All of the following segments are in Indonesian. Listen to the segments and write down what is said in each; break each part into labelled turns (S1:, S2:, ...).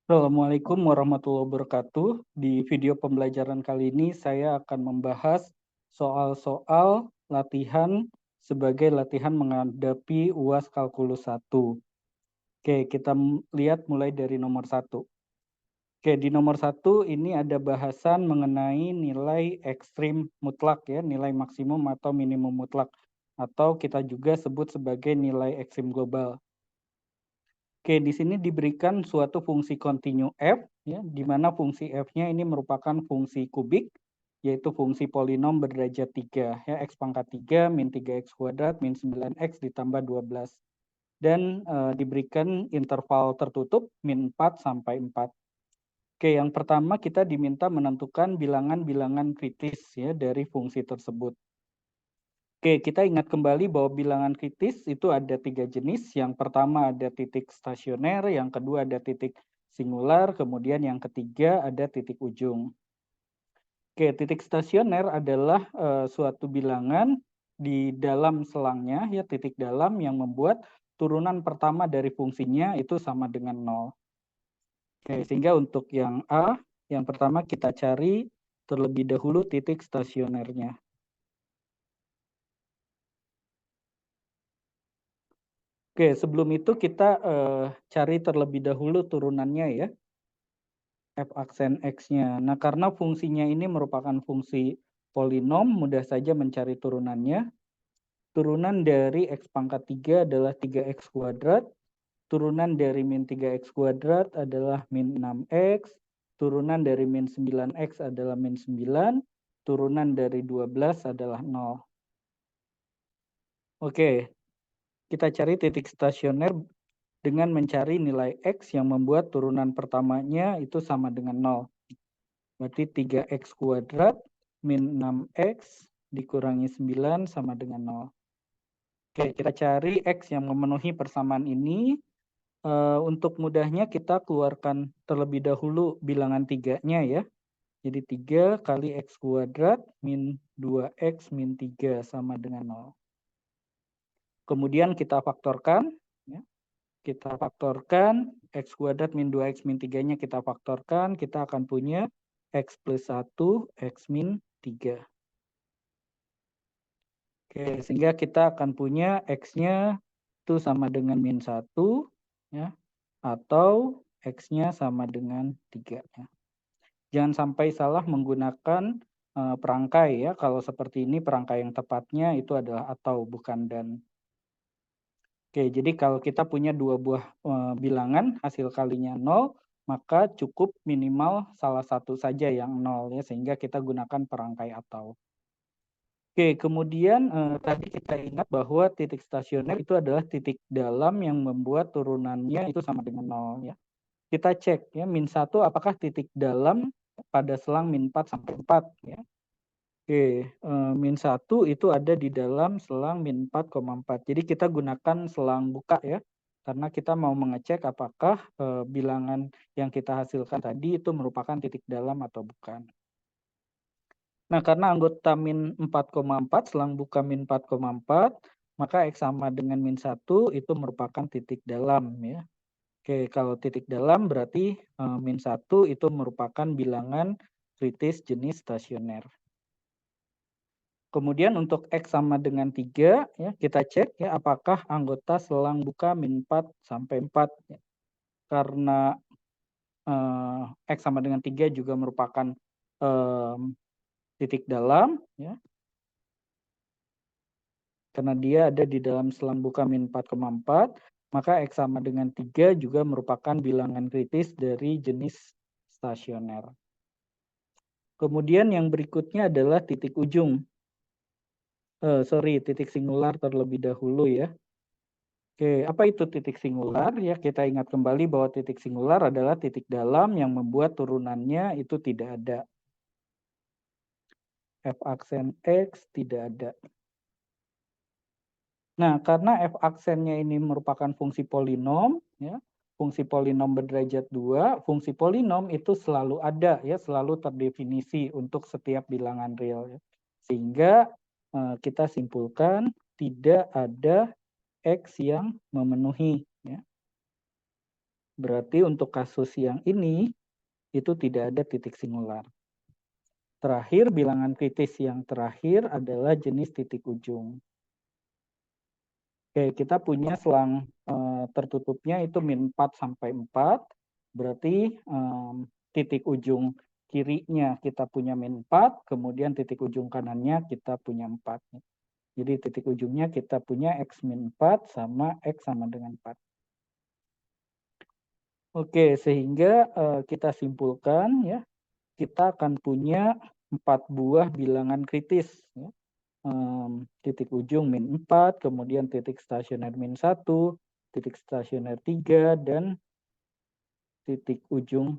S1: Assalamualaikum warahmatullahi wabarakatuh. Di video pembelajaran kali ini saya akan membahas soal-soal latihan sebagai latihan menghadapi UAS Kalkulus 1. Oke, kita lihat mulai dari nomor 1. Oke, di nomor 1 ini ada bahasan mengenai nilai ekstrim mutlak ya, nilai maksimum atau minimum mutlak, atau kita juga sebut sebagai nilai ekstrim global. Oke, di sini diberikan suatu fungsi kontinu f, ya, di mana fungsi f-nya ini merupakan fungsi kubik, yaitu fungsi polinom berderajat 3, ya, x pangkat 3 min 3x kuadrat min 9x ditambah 12. Dan diberikan interval tertutup min 4 sampai 4. Oke, yang pertama kita diminta menentukan bilangan-bilangan kritis ya dari fungsi tersebut. Oke, kita ingat kembali bahwa bilangan kritis itu ada 3 jenis. Yang pertama ada titik stasioner, yang kedua ada titik singular, kemudian yang ketiga ada titik ujung. Oke, titik stasioner adalah suatu bilangan di dalam selangnya, ya, titik dalam yang membuat turunan pertama dari fungsinya itu sama dengan 0. Oke, sehingga untuk yang A, yang pertama kita cari terlebih dahulu titik stasionernya. Oke, sebelum itu kita cari terlebih dahulu turunannya ya, f aksen x-nya. Nah, karena fungsinya ini merupakan fungsi polinom, mudah saja mencari turunannya. Turunan dari x pangkat 3 adalah 3x kuadrat, turunan dari min 3x kuadrat adalah min 6x, turunan dari min 9x adalah min 9, turunan dari 12 adalah 0. Oke, kita cari titik stasioner dengan mencari nilai x yang membuat turunan pertamanya itu sama dengan 0. Berarti 3x kuadrat min 6x dikurangi 9 sama dengan 0. Oke, kita cari x yang memenuhi persamaan ini. Untuk mudahnya kita keluarkan terlebih dahulu bilangan 3-nya ya. Jadi 3 kali x kuadrat min 2x min 3 sama dengan 0. Kemudian kita faktorkan. Ya. Kita faktorkan, x kuadrat min 2x min 3-nya kita faktorkan, kita akan punya x plus 1, x min 3. Oke, sehingga kita akan punya x-nya itu sama dengan min 1, ya, atau x-nya sama dengan 3. Ya. Jangan sampai salah menggunakan perangkai ya, kalau seperti ini perangkai yang tepatnya itu adalah atau bukan dan. Oke, jadi kalau kita punya dua buah bilangan hasil kalinya 0, maka cukup minimal salah satu saja yang 0 ya, sehingga kita gunakan perangkai atau. Oke, kemudian tadi kita ingat bahwa titik stasioner itu adalah titik dalam yang membuat turunannya itu sama dengan 0 ya. Kita cek ya, min 1 apakah titik dalam pada selang min 4 sampai 4 ya. Oke, min 1 itu ada di dalam selang min 4,4. Jadi kita gunakan selang buka ya, karena kita mau mengecek apakah bilangan yang kita hasilkan tadi itu merupakan titik dalam atau bukan. Nah, karena anggota min 4,4, selang buka min 4,4, maka X sama dengan min 1 itu merupakan titik dalam ya. Oke, kalau titik dalam berarti min 1 itu merupakan bilangan kritis jenis stasioner. Kemudian untuk X sama dengan 3, ya, kita cek ya apakah anggota selang buka min 4 sampai 4. Ya. Karena X sama dengan 3 juga merupakan titik dalam, ya. Karena dia ada di dalam selang buka min 4,4, maka X sama dengan 3 juga merupakan bilangan kritis dari jenis stasioner. Kemudian yang berikutnya adalah titik ujung. Titik singular terlebih dahulu ya. Oke, apa itu titik singular? Ya, kita ingat kembali bahwa titik singular adalah titik dalam yang membuat turunannya itu tidak ada. F aksen X tidak ada. Nah, karena F aksennya ini merupakan fungsi polinom, ya, fungsi polinom berderajat 2, fungsi polinom itu selalu ada, ya, selalu terdefinisi untuk setiap bilangan real. Ya. Sehingga kita simpulkan tidak ada X yang memenuhi. Ya. Berarti untuk kasus yang ini, itu tidak ada titik singular. Terakhir, bilangan kritis yang terakhir adalah jenis titik ujung. Oke, kita punya selang tertutupnya itu min 4 sampai 4. Berarti titik ujung kirinya kita punya min 4, kemudian titik ujung kanannya kita punya 4. Jadi titik ujungnya kita punya X min 4 sama X sama dengan 4. Oke, sehingga kita simpulkan ya, kita akan punya 4 buah bilangan kritis. Ya. Titik ujung min 4, kemudian titik stasioner min 1, titik stasioner 3, dan titik ujung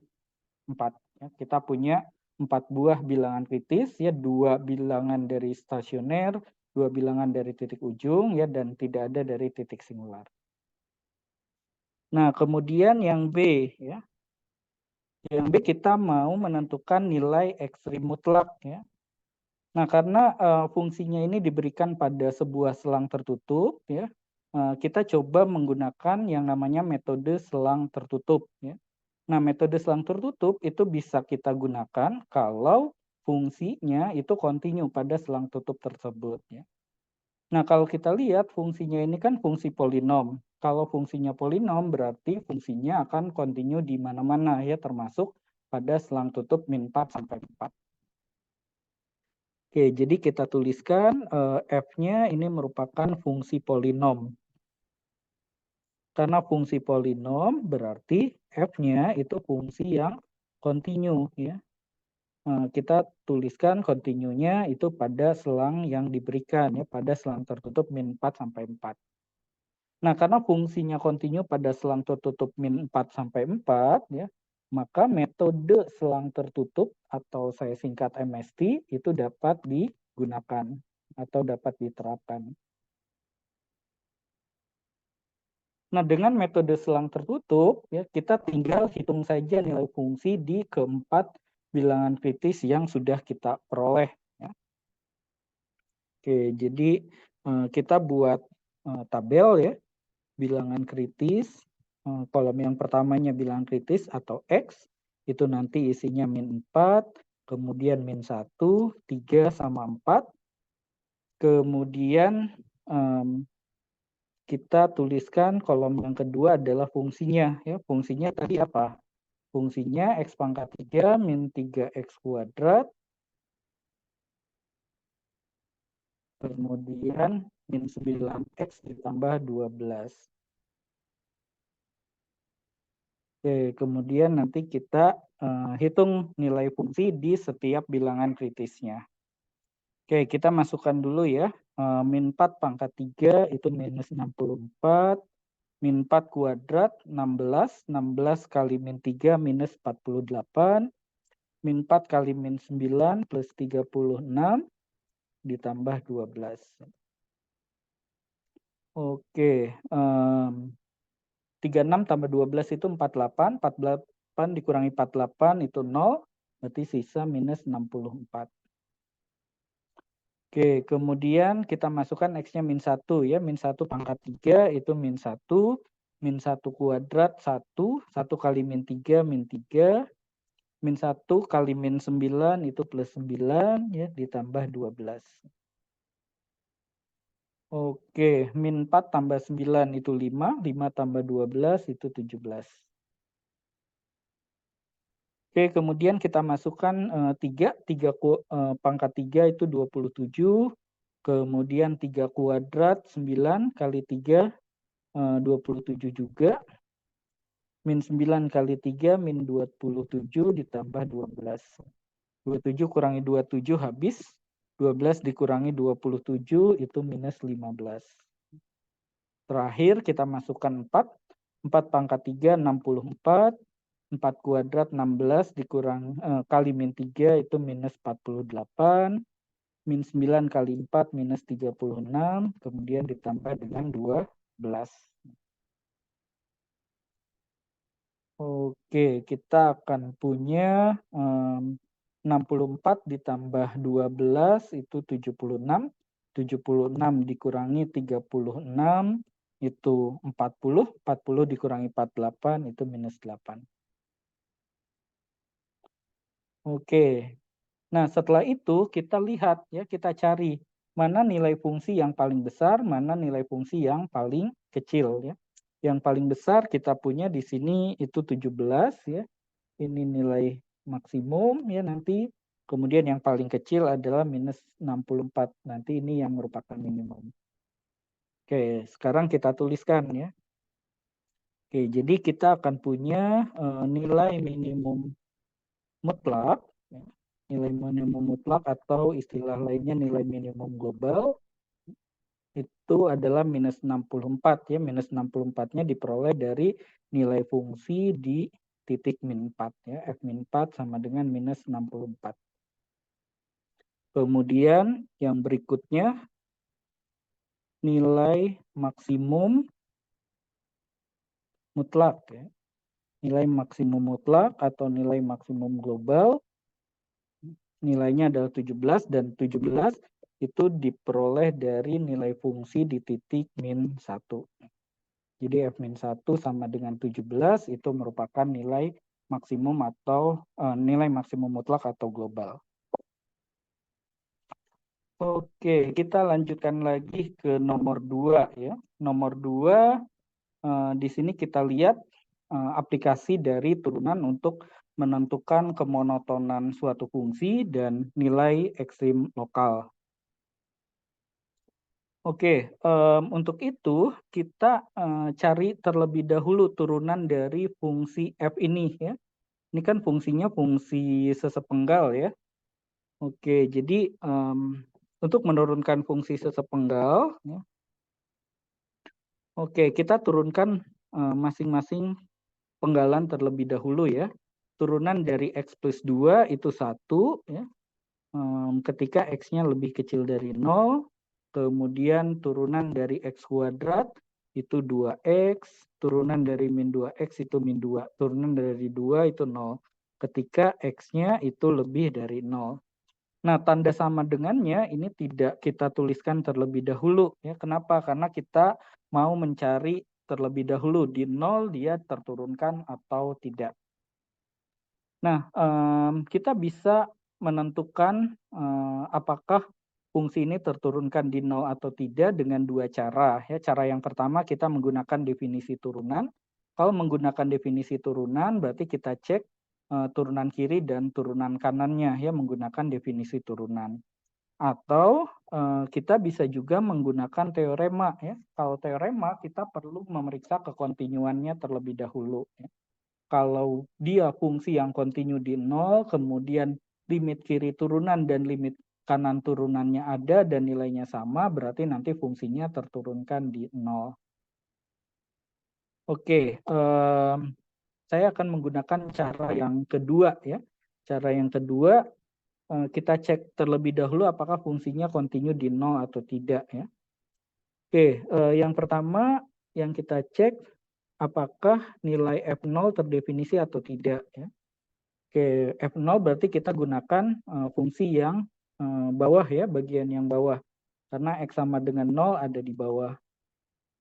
S1: 4. Ya. Kita punya 4 buah bilangan kritis, ya, 2 bilangan dari stasioner, 2 bilangan dari titik ujung, ya, dan tidak ada dari titik singular. Nah, kemudian yang B, ya. Yang B kita mau menentukan nilai ekstrim mutlak, ya. Nah, karena fungsinya ini diberikan pada sebuah selang tertutup, ya, kita coba menggunakan yang namanya metode selang tertutup, ya. Nah, metode selang tertutup itu bisa kita gunakan kalau fungsinya itu kontinu pada selang tutup tersebut, ya. Nah, kalau kita lihat fungsinya ini kan fungsi polinom. Kalau fungsinya polinom berarti fungsinya akan kontinu di mana-mana, ya, termasuk pada selang tutup min 4 sampai 4. Oke, jadi kita tuliskan F-nya ini merupakan fungsi polinom. Karena fungsi polinom berarti F-nya itu fungsi yang kontinu, ya. Kita tuliskan kontinunya itu pada selang yang diberikan, ya, pada selang tertutup min 4 sampai 4. Nah, karena fungsinya kontinu pada selang tertutup min 4 sampai 4, ya, maka metode selang tertutup atau saya singkat MST itu dapat digunakan atau dapat diterapkan. Nah, dengan metode selang tertutup, ya, kita tinggal hitung saja nilai fungsi di keempat bilangan kritis yang sudah kita peroleh. Ya. Oke, jadi kita buat tabel, ya, bilangan kritis. Kolom yang pertamanya bilangan kritis atau X, itu nanti isinya min 4, kemudian min 1, 3 sama 4. Kemudian kita tuliskan kolom yang kedua adalah fungsinya, ya. Fungsinya tadi apa? Fungsinya X pangkat 3 min 3X kuadrat, kemudian min 9X ditambah 12. Oke, kemudian nanti kita hitung nilai fungsi di setiap bilangan kritisnya. Oke, kita masukkan dulu, ya. Min 4 pangkat 3 itu minus 64. Min 4 kuadrat 16. 16 kali min 3 minus 48. Min 4 kali min 9 plus 36 ditambah 12. Oke. 36 tambah 12 itu 48. 48 dikurangi 48 itu 0. Berarti sisa minus 64. Oke, kemudian kita masukkan X-nya min 1, ya. Min 1 pangkat 3 itu min 1. Min 1 kuadrat 1. 1 kali min 3 min 3. Min 1 kali min 9 itu plus 9, ya, ditambah 12. Oke, min 4 tambah 9 itu 5. 5 tambah 12 itu 17. Oke, kemudian kita masukkan 3. 3 pangkat 3 itu 27. Kemudian 3 kuadrat 9 kali 3 27 juga. Min 9 kali 3 min 27 ditambah 12. 27 kurangi 27 habis. 12 dikurangi 27 itu minus 15. Terakhir kita masukkan 4. 4 pangkat 3 64. 4 kuadrat 16 dikurang kali min 3 itu minus 48. Min 9 kali 4 minus 36. Kemudian ditambah dengan 12. Oke, kita akan punya 64 ditambah 12 itu 76. 76 dikurangi 36 itu 40, 40 dikurangi 48 itu minus 8. Oke. Nah, setelah itu kita lihat ya, kita cari mana nilai fungsi yang paling besar, mana nilai fungsi yang paling kecil ya. Yang paling besar kita punya di sini itu 17 ya. Ini nilai maksimum ya nanti. Kemudian yang paling kecil adalah minus 64. Nanti ini yang merupakan minimum. Oke, sekarang kita tuliskan ya. Oke, jadi kita akan punya nilai minimum mutlak, ya. Nilai minimum mutlak atau istilah lainnya nilai minimum global itu adalah minus 64 ya. Minus 64-nya diperoleh dari nilai fungsi di titik min 4 ya. F min 4 sama dengan minus 64. Kemudian yang berikutnya nilai maksimum mutlak ya. Nilai maksimum mutlak atau nilai maksimum global nilainya adalah 17 dan 17 itu diperoleh dari nilai fungsi di titik min 1. Jadi F min 1 sama dengan 17 itu merupakan nilai maksimum atau nilai maksimum mutlak atau global. Oke, kita lanjutkan lagi ke nomor 2 ya. Nomor 2 di sini kita lihat aplikasi dari turunan untuk menentukan kemonotonan suatu fungsi dan nilai ekstrim lokal. Oke, untuk itu kita cari terlebih dahulu turunan dari fungsi f ini ya. Ini kan fungsinya fungsi sesepenggal ya. Oke, jadi untuk menurunkan fungsi sesepenggal, ya, oke kita turunkan masing-masing penggalan terlebih dahulu ya. Turunan dari x plus 2 itu 1 ya. Ketika x-nya lebih kecil dari 0, kemudian turunan dari x kuadrat itu 2x, turunan dari min 2x itu min 2, turunan dari 2 itu 0, ketika x-nya itu lebih dari 0. Nah, tanda sama dengannya ini tidak kita tuliskan terlebih dahulu. Ya. Kenapa? Karena kita mau mencari terlebih dahulu di 0 dia terturunkan atau tidak. Nah, kita bisa menentukan apakah fungsi ini terturunkan di 0 atau tidak dengan dua cara. Ya, cara yang pertama kita menggunakan definisi turunan. Kalau menggunakan definisi turunan berarti kita cek turunan kiri dan turunan kanannya ya menggunakan definisi turunan. Atau kita bisa juga menggunakan teorema ya. Kalau teorema kita perlu memeriksa kekontinuannya terlebih dahulu ya. Kalau dia fungsi yang kontinu di 0, kemudian limit kiri turunan dan limit kanan turunannya ada dan nilainya sama, berarti nanti fungsinya terturunkan di 0. Oke, saya akan menggunakan cara yang kedua ya. Cara yang kedua, kita cek terlebih dahulu apakah fungsinya kontinu di 0 atau tidak ya. Oke, yang pertama yang kita cek apakah nilai F0 terdefinisi atau tidak ya. Oke, F0 berarti kita gunakan fungsi yang bawah ya, bagian yang bawah. Karena X sama dengan 0 ada di bawah.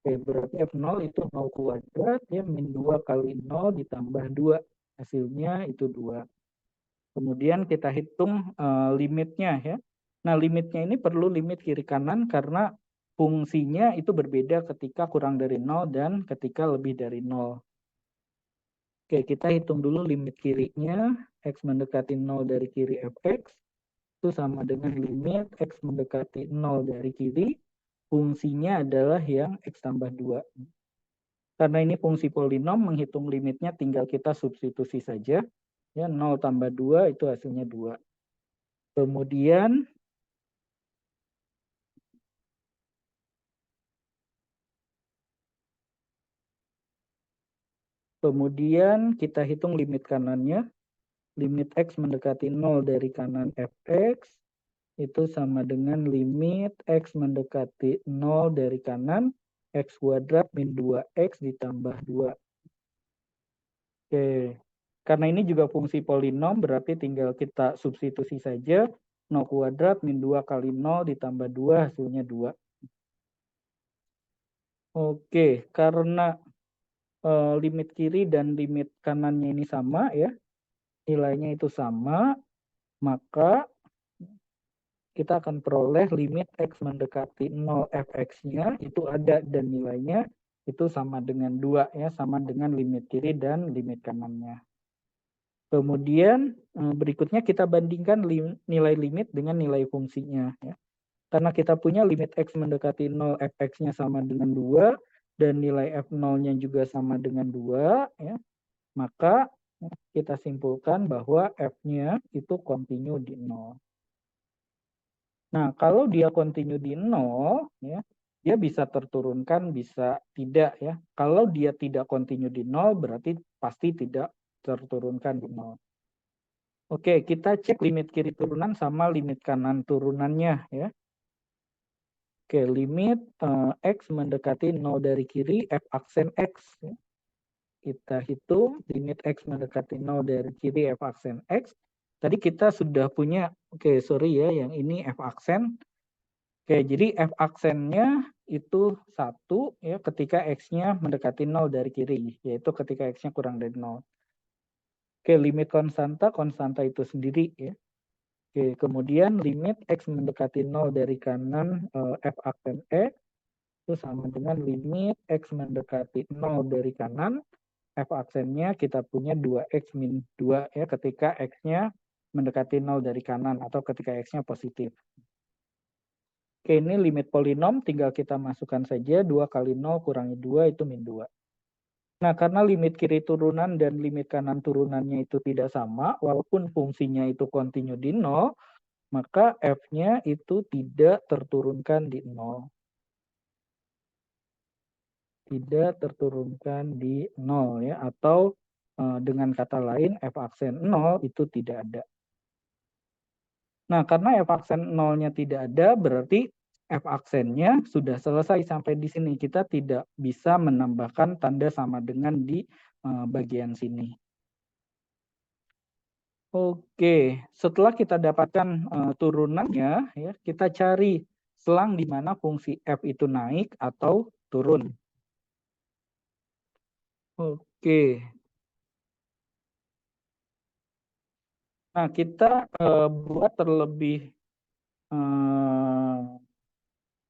S1: Oke, berarti F0 itu 0 kuadrat ya, min 2 kali 0 ditambah 2. Hasilnya itu 2. Kemudian kita hitung limitnya ya. Nah, limitnya ini perlu limit kiri kanan karena fungsinya itu berbeda ketika kurang dari 0 dan ketika lebih dari 0. Oke, kita hitung dulu limit kirinya. X mendekati 0 dari kiri fx. Itu sama dengan limit X mendekati 0 dari kiri. Fungsinya adalah yang X tambah 2. Karena ini fungsi polinom, menghitung limitnya tinggal kita substitusi saja. Ya, 0 tambah 2 itu hasilnya 2. Kemudian kita hitung limit kanannya. Limit X mendekati 0 dari kanan fx itu sama dengan limit X mendekati 0 dari kanan X kuadrat min 2X ditambah 2. Oke, karena ini juga fungsi polinom berarti tinggal kita substitusi saja 0 kuadrat min 2 kali 0 ditambah 2 hasilnya 2. Oke, karena limit kiri dan limit kanannya ini sama ya, nilainya itu sama, maka kita akan peroleh limit X mendekati 0 fx-nya itu ada dan nilainya itu sama dengan 2 ya, sama dengan limit kiri dan limit kanannya. Kemudian berikutnya kita bandingkan nilai limit dengan nilai fungsinya ya. Karena kita punya limit X mendekati 0 fx-nya sama dengan 2 dan nilai f0-nya juga sama dengan 2 ya, maka kita simpulkan bahwa f-nya itu kontinu di 0. Nah, kalau dia kontinu di 0 ya, dia bisa terturunkan, bisa tidak ya. Kalau dia tidak kontinu di 0 berarti pasti tidak terturunkan di 0. Oke, kita cek limit kiri turunan sama limit kanan turunannya ya. Oke, limit X mendekati 0 dari kiri, F aksen X. Ya. Kita hitung limit X mendekati 0 dari kiri, F aksen X. Tadi kita sudah punya, oke sorry ya, yang ini F aksen. Oke, jadi F aksennya itu 1 ya ketika X-nya mendekati 0 dari kiri, yaitu ketika X-nya kurang dari 0. Oke, limit konstanta itu sendiri ya. Oke, kemudian limit X mendekati 0 dari kanan F aksen X itu sama dengan limit X mendekati 0 dari kanan, F aksennya kita punya 2X min 2 ya ketika X-nya mendekati 0 dari kanan atau ketika X-nya positif. Oke, ini limit polinom, tinggal kita masukkan saja 2 kali 0 kurangi 2 itu min 2. Nah, karena limit kiri turunan dan limit kanan turunannya itu tidak sama, walaupun fungsinya itu kontinu di 0, maka F-nya itu tidak terturunkan di 0. Tidak terturunkan di 0 ya, atau dengan kata lain F aksen 0 itu tidak ada. Nah, karena F aksen 0-nya tidak ada, berarti F aksennya sudah selesai sampai di sini. Kita tidak bisa menambahkan tanda sama dengan di bagian sini. Oke, setelah kita dapatkan turunannya, ya, kita cari selang di mana fungsi F itu naik atau turun. Oke, nah kita buat terlebih,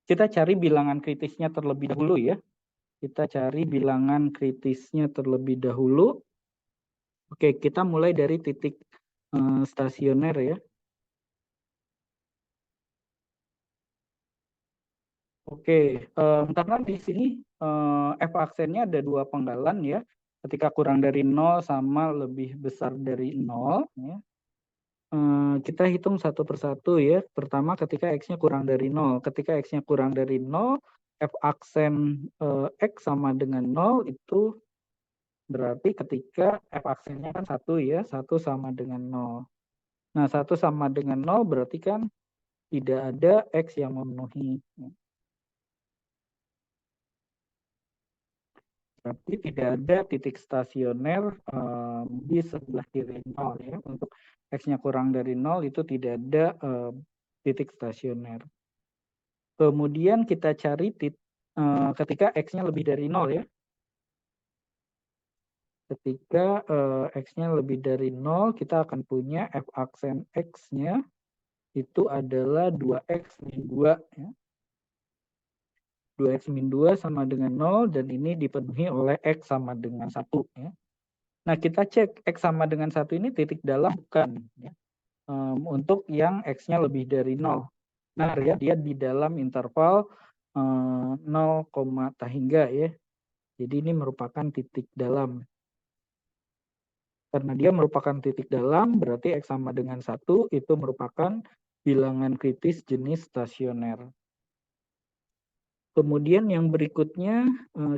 S1: kita cari bilangan kritisnya terlebih dahulu ya. Kita cari bilangan kritisnya terlebih dahulu. Oke, kita mulai dari titik stasioner ya. Oke, karena di sini F aksennya ada 2 penggalan ya. Ketika kurang dari 0 sama lebih besar dari 0 ya. Kita hitung satu persatu ya. Pertama ketika X-nya kurang dari 0. Ketika X-nya kurang dari 0, F aksen X sama dengan 0 itu berarti ketika F aksennya kan 1 ya, 1 sama dengan 0. Nah, 1 sama dengan 0 berarti kan tidak ada X yang memenuhi. Berarti tidak ada titik stasioner di sebelah kiri 0 ya. Untuk X-nya kurang dari 0 itu tidak ada titik stasioner. Kemudian kita cari ketika X-nya lebih dari 0 ya. Ketika X-nya lebih dari 0, kita akan punya F aksen X-nya itu adalah 2X min 2 ya. 2X min 2 sama dengan 0 dan ini dipenuhi oleh X sama dengan 1 ya. Nah, kita cek X sama dengan 1 ini titik dalam bukan ya. Untuk yang X-nya lebih dari 0. Nah, ya, dia di dalam interval 0, hingga ya. Jadi ini merupakan titik dalam. Karena dia merupakan titik dalam, berarti X sama dengan 1 itu merupakan bilangan kritis jenis stasioner. Kemudian yang berikutnya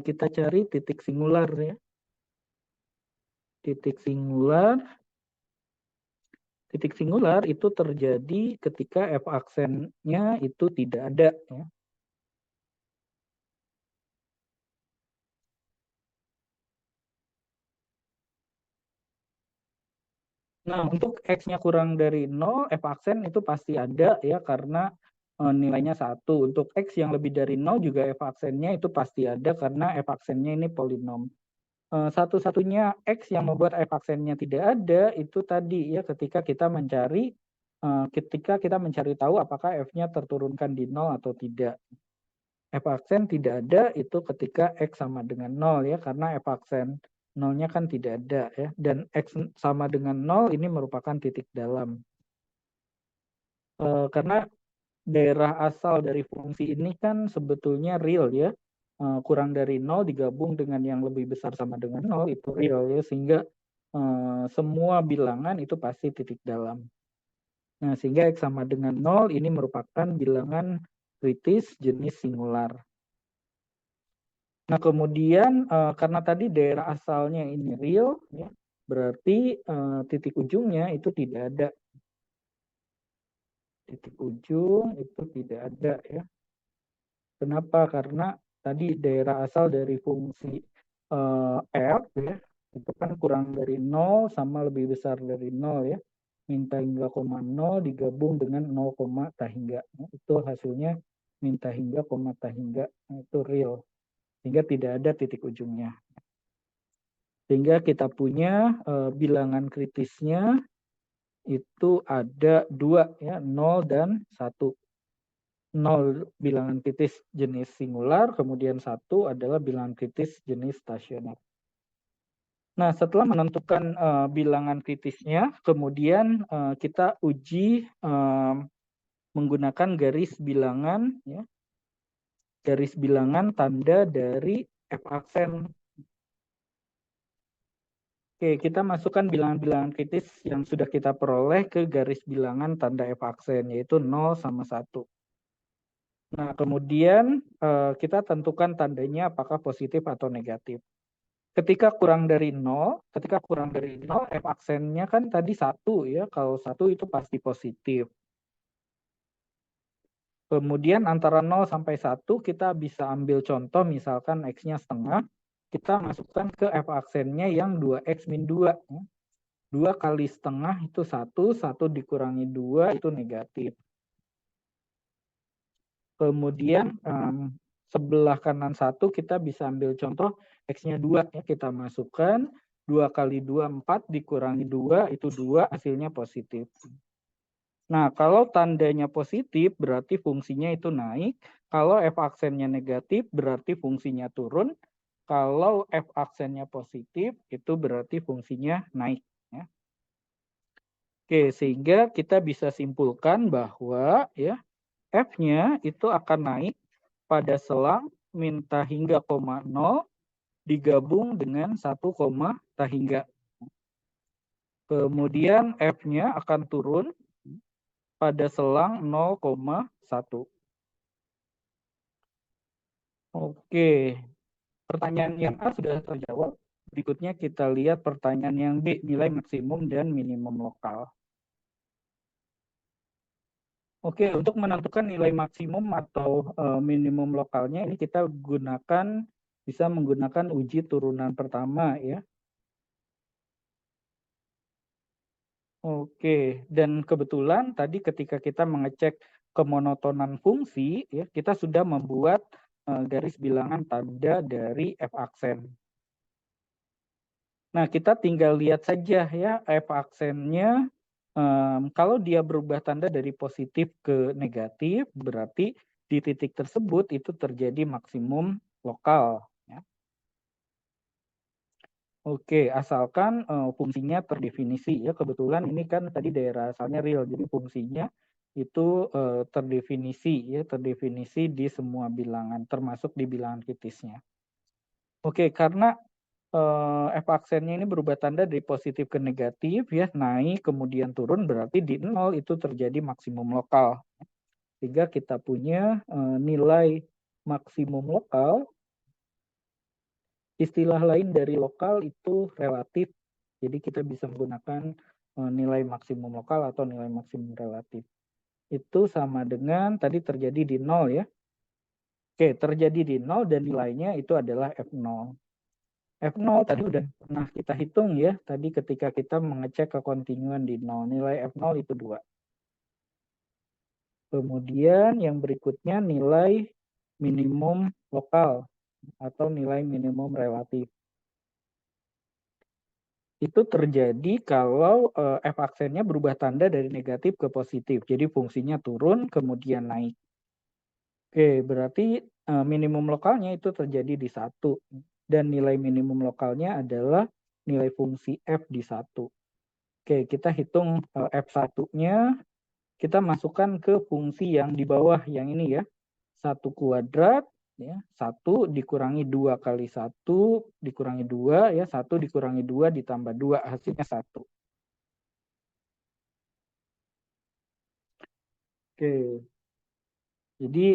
S1: kita cari titik singular ya. Titik singular itu terjadi ketika F aksennya itu tidak ada ya. Nah, untuk X-nya kurang dari 0, F aksen itu pasti ada ya karena nilainya 1. Untuk X yang lebih dari 0 juga f aksennya itu pasti ada karena f aksennya ini polinom. Satu-satunya X yang membuat f aksennya tidak ada itu tadi ya ketika kita mencari tahu apakah f-nya terturunkan di 0 atau tidak. F aksen tidak ada itu ketika X sama dengan 0 ya karena f aksen 0-nya kan tidak ada ya dan X sama dengan 0 ini merupakan titik dalam. Karena daerah asal dari fungsi ini kan sebetulnya real ya. Kurang dari 0 digabung dengan yang lebih besar sama dengan 0 itu real ya sehingga semua bilangan itu pasti titik dalam. Nah, sehingga X sama dengan 0 ini merupakan bilangan kritis jenis singular. Nah, kemudian karena tadi daerah asalnya ini real ya, berarti titik ujungnya itu tidak ada. Titik ujung itu tidak ada ya. Kenapa? Karena tadi daerah asal dari fungsi f ya, itu kan kurang dari 0 sama lebih besar dari 0 ya. Minta hingga koma 0 digabung dengan 0, tak hingga. Nah, itu hasilnya minta hingga koma tak hingga. Nah, itu real. Sehingga tidak ada titik ujungnya. Sehingga kita punya bilangan kritisnya itu ada 2 ya, 0 dan 1. 0 bilangan kritis jenis singular, kemudian 1 adalah bilangan kritis jenis stasioner. Nah, setelah menentukan bilangan kritisnya, kemudian kita uji menggunakan garis bilangan ya. Garis bilangan tanda dari f aksen. Oke, kita masukkan bilangan-bilangan kritis yang sudah kita peroleh ke garis bilangan tanda f aksen yaitu 0 sama 1. Nah, kemudian kita tentukan tandanya apakah positif atau negatif. Ketika kurang dari 0, f aksennya kan tadi 1 ya. Kalau 1 itu pasti positif. Kemudian antara 0 sampai 1 kita bisa ambil contoh misalkan X-nya setengah. Kita masukkan ke f aksennya yang 2X min 2. 2 kali setengah itu 1, 1 dikurangi 2 itu negatif. Kemudian sebelah kanan 1 kita bisa ambil contoh X-nya 2 ya, kita masukkan 2 kali 2 4 dikurangi 2 itu 2 hasilnya positif. Nah, kalau tandanya positif berarti fungsinya itu naik, kalau f aksennya negatif berarti fungsinya turun, kalau f aksennya positif itu berarti fungsinya naik ya. Oke, sehingga kita bisa simpulkan bahwa ya F-nya itu akan naik pada selang minta hingga koma 0 digabung dengan 1, tak hingga. Kemudian F-nya akan turun pada selang 0,1. Oke, pertanyaan yang A sudah terjawab. Berikutnya kita lihat pertanyaan yang B, nilai maksimum dan minimum lokal. Oke, untuk menentukan nilai maksimum atau minimum lokalnya ini kita bisa menggunakan uji turunan pertama ya. Oke, dan kebetulan tadi ketika kita mengecek kemonotonan fungsi ya, kita sudah membuat garis bilangan tanda dari f aksen. Nah, kita tinggal lihat saja ya f aksennya. Kalau dia berubah tanda dari positif ke negatif, berarti di titik tersebut itu terjadi maksimum lokal. Ya. Oke, asalkan fungsinya terdefinisi ya. Kebetulan ini kan tadi daerah asalnya real, jadi fungsinya itu terdefinisi di semua bilangan, termasuk di bilangan kritisnya. Oke, karena f aksennya ini berubah tanda dari positif ke negatif ya, naik kemudian turun berarti di 0 itu terjadi maksimum lokal. Sehingga kita punya nilai maksimum lokal. Istilah lain dari lokal itu relatif. Jadi kita bisa menggunakan nilai maksimum lokal atau nilai maksimum relatif. Itu sama dengan tadi terjadi di 0 ya. Oke, terjadi di 0 dan nilainya itu adalah F0. F0 tadi udah pernah kita hitung ya, tadi ketika kita mengecek kekontinuan di 0, nilai F0 itu 2. Kemudian yang berikutnya nilai minimum lokal atau nilai minimum relatif. Itu terjadi kalau f aksennya berubah tanda dari negatif ke positif. Jadi fungsinya turun kemudian naik. Oke, berarti minimum lokalnya itu terjadi di 1. Dan nilai minimum lokalnya adalah nilai fungsi f di 1. Oke, kita hitung F1-nya, kita masukkan ke fungsi yang di bawah yang ini ya. 1 kuadrat, ya, 1 dikurangi 2 kali 1 dikurangi 2, ya, 1 dikurangi 2 ditambah 2, hasilnya 1. Oke, jadi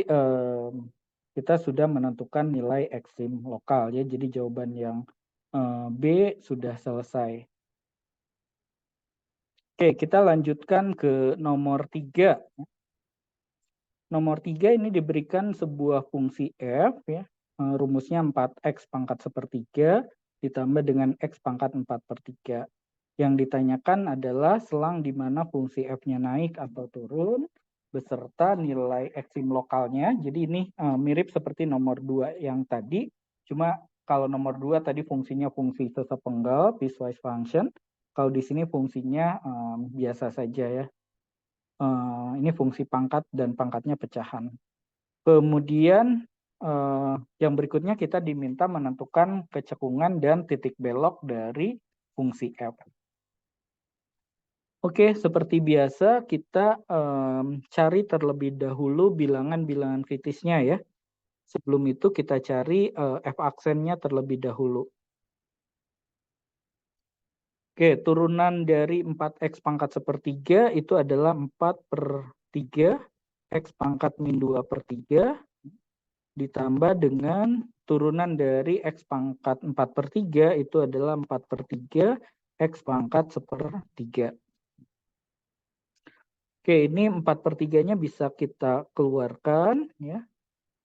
S1: kita sudah menentukan nilai ekstrim lokal ya, jadi jawaban yang B sudah selesai. Oke, kita lanjutkan ke nomor 3. Nomor 3 ini diberikan sebuah fungsi f ya. Rumusnya 4x pangkat sepertiga ditambah dengan x pangkat 4/3. Yang ditanyakan adalah selang di mana fungsi f-nya naik atau turun beserta nilai ekstrim lokalnya. Jadi ini mirip seperti nomor 2 yang tadi, cuma kalau nomor 2 tadi fungsinya fungsi sesepenggal, piecewise function. Kalau di sini fungsinya biasa saja ya. Ini fungsi pangkat dan pangkatnya pecahan. Kemudian yang berikutnya kita diminta menentukan kecekungan dan titik belok dari fungsi f. Oke, seperti biasa kita cari terlebih dahulu bilangan-bilangan kritisnya ya. Sebelum itu kita cari f aksennya terlebih dahulu. Oke, turunan dari 4x pangkat sepertiga itu adalah 4/3 x pangkat min 2/3 ditambah dengan turunan dari x pangkat 4/3 itu adalah 4/3 x pangkat 1/3. Oke, ini 4/3-nya bisa kita keluarkan ya.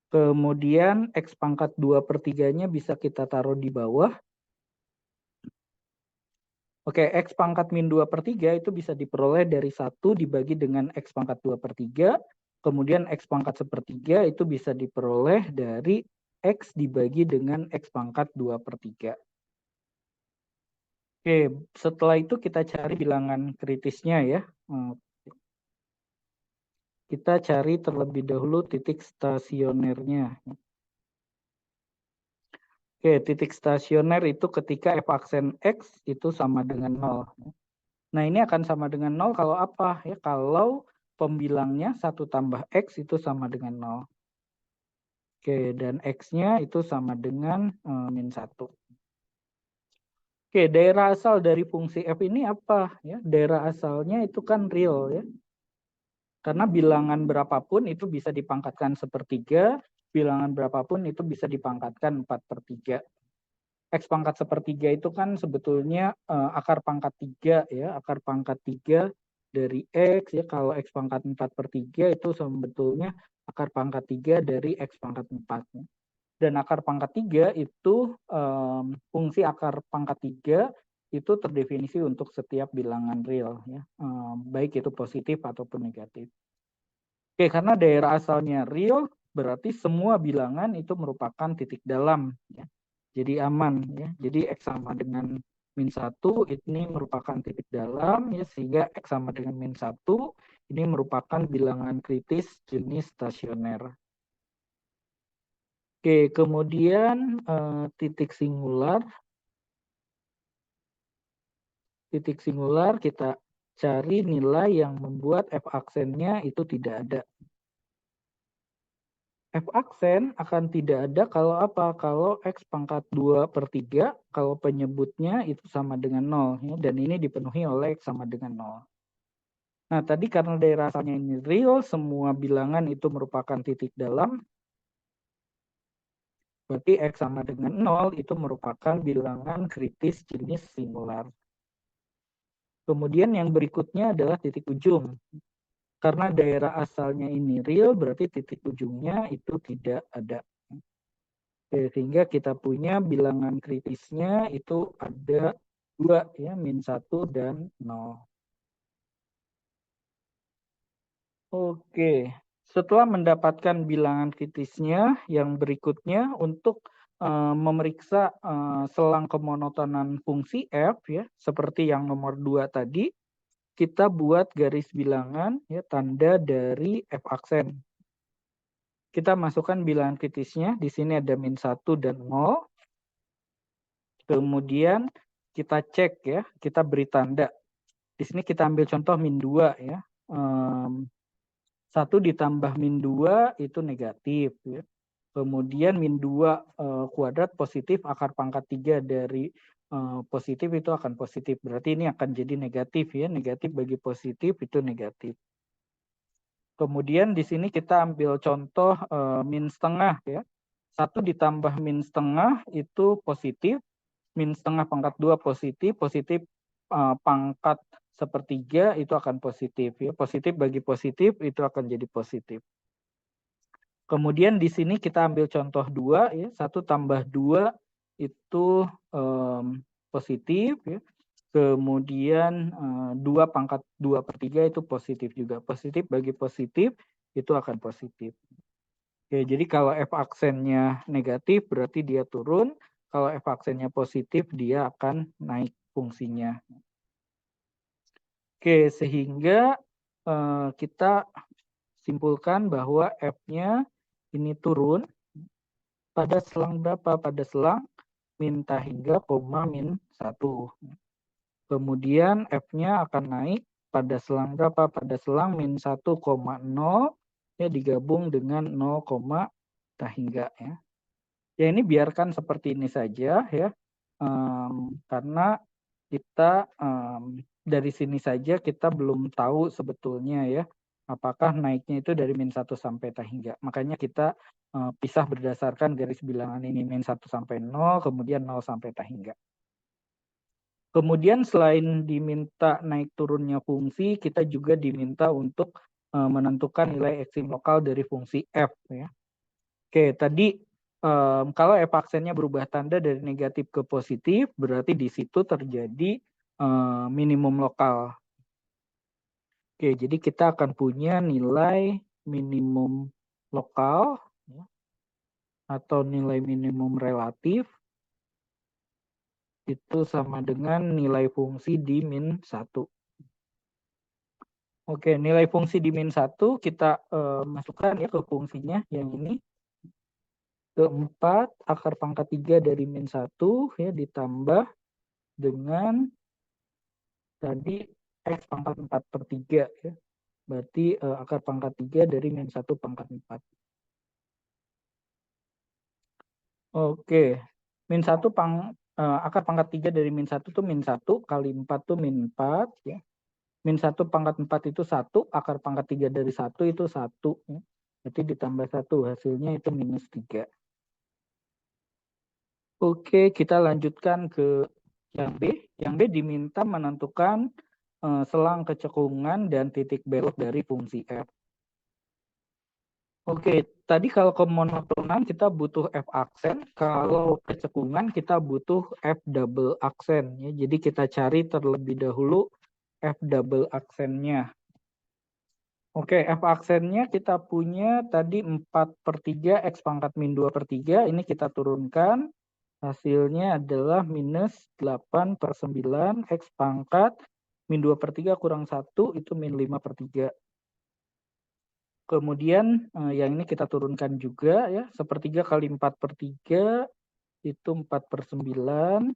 S1: Kemudian x pangkat 2/3-nya bisa kita taruh di bawah. Oke, x pangkat min 2/3 itu bisa diperoleh dari 1 dibagi dengan x pangkat 2/3. Kemudian x pangkat 1/3 itu bisa diperoleh dari x dibagi dengan x pangkat 2/3. Oke, setelah itu kita cari bilangan kritisnya ya. Kita cari terlebih dahulu titik stasionernya. Oke, titik stasioner itu ketika f aksen x itu sama dengan 0. Nah, ini akan sama dengan 0 kalau apa? Ya, kalau pembilangnya 1 tambah x itu sama dengan 0. Oke, dan x-nya itu sama dengan min 1. Oke, daerah asal dari fungsi f ini apa? Ya, daerah asalnya itu kan real ya. Karena bilangan berapapun itu bisa dipangkatkan 1/3, bilangan berapapun itu bisa dipangkatkan 4/3. X pangkat 1/3 itu kan sebetulnya akar pangkat 3 ya, akar pangkat 3 dari X ya. Kalau X pangkat 4/3 itu sebetulnya akar pangkat 3 dari X pangkat 4. Dan akar pangkat 3 itu fungsi akar pangkat 3 itu terdefinisi untuk setiap bilangan real ya, baik itu positif ataupun negatif. Oke, karena daerah asalnya real berarti semua bilangan itu merupakan titik dalam ya. Jadi aman ya. Jadi X sama dengan min 1 ini merupakan titik dalam ya, sehingga X sama dengan min 1 ini merupakan bilangan kritis jenis stasioner. Oke, kemudian titik singular. Titik singular kita cari nilai yang membuat F aksennya itu tidak ada. F aksen akan tidak ada kalau apa? Kalau X pangkat 2/3, kalau penyebutnya itu sama dengan 0. Ya, dan ini dipenuhi oleh X sama dengan 0. Nah, tadi karena daerah asalnya ini real, semua bilangan itu merupakan titik dalam. Berarti X sama dengan 0 itu merupakan bilangan kritis jenis singular. Kemudian yang berikutnya adalah titik ujung. Karena daerah asalnya ini real, berarti titik ujungnya itu tidak ada. Oke, sehingga kita punya bilangan kritisnya itu ada 2 ya, min 1 dan 0. Oke, setelah mendapatkan bilangan kritisnya, yang berikutnya untuk memeriksa selang kemonotonan fungsi f ya, seperti yang nomor 2 tadi, kita buat garis bilangan ya tanda dari f aksen. Kita masukkan bilangan kritisnya, di sini ada -1 dan 0. Kemudian kita cek ya, kita beri tanda. Di sini kita ambil contoh -2 ya. 1 ditambah -2 itu negatif ya. Kemudian -2 kuadrat positif, akar pangkat 3 dari positif itu akan positif. Berarti ini akan jadi negatif ya. Negatif bagi positif itu negatif. Kemudian di sini kita ambil contoh min setengah ya. 1 ditambah min setengah itu positif, min setengah pangkat 2 positif, positif pangkat sepertiga itu akan positif ya. Positif bagi positif itu akan jadi positif. Kemudian di sini kita ambil contoh 2 ya, 1 tambah 2 itu positif ya. Kemudian 2 pangkat 2/3 itu positif juga. Positif bagi positif itu akan positif. Oke, jadi kalau f aksennya negatif berarti dia turun, kalau f aksennya positif dia akan naik fungsinya. Oke, sehingga kita simpulkan bahwa f-nya ini turun pada selang berapa? Pada selang min hingga koma -1. Kemudian f-nya akan naik pada selang berapa? Pada selang -1,0 ya digabung dengan 0, hingga ya. Ya ini biarkan seperti ini saja ya. Karena kita dari sini saja kita belum tahu sebetulnya ya apakah naiknya itu dari -1 sampai hingga. Makanya kita pisah berdasarkan garis bilangan ini -1 sampai 0, kemudian 0 sampai hingga. Kemudian selain diminta naik turunnya fungsi, kita juga diminta untuk menentukan nilai ekstrim lokal dari fungsi f ya. Oke, tadi kalau f aksennya berubah tanda dari negatif ke positif, berarti di situ terjadi minimum lokal. Oke, jadi kita akan punya nilai minimum lokal ya, atau nilai minimum relatif itu sama dengan nilai fungsi di -1. Oke, nilai fungsi di -1 kita masukkan ya ke fungsinya yang ini. Ke 4 akar pangkat 3 dari -1 ya ditambah dengan tadi x pangkat 4/3 ya. Berarti akar pangkat 3 dari -1 pangkat 4. Oke. -1 akar pangkat 3 dari -1 itu -1 kali 4 itu -4 ya. -1 pangkat 4 itu 1, akar pangkat 3 dari 1 itu 1 ya. Berarti ditambah 1 hasilnya itu -3. Oke, kita lanjutkan ke yang B. Yang B diminta menentukan selang kecekungan dan titik belok dari fungsi f. Oke, tadi kalau kemonotonan kita butuh f aksen, kalau kecekungan kita butuh f double aksen ya. Jadi kita cari terlebih dahulu f double aksennya. Oke, f aksennya kita punya tadi 4/3 x pangkat -2/3, ini kita turunkan. Hasilnya adalah -8/9 x pangkat -2/3 kurang 1 itu -5/3. Kemudian yang ini kita turunkan juga ya, 1/3 kali 4/3 itu 4/9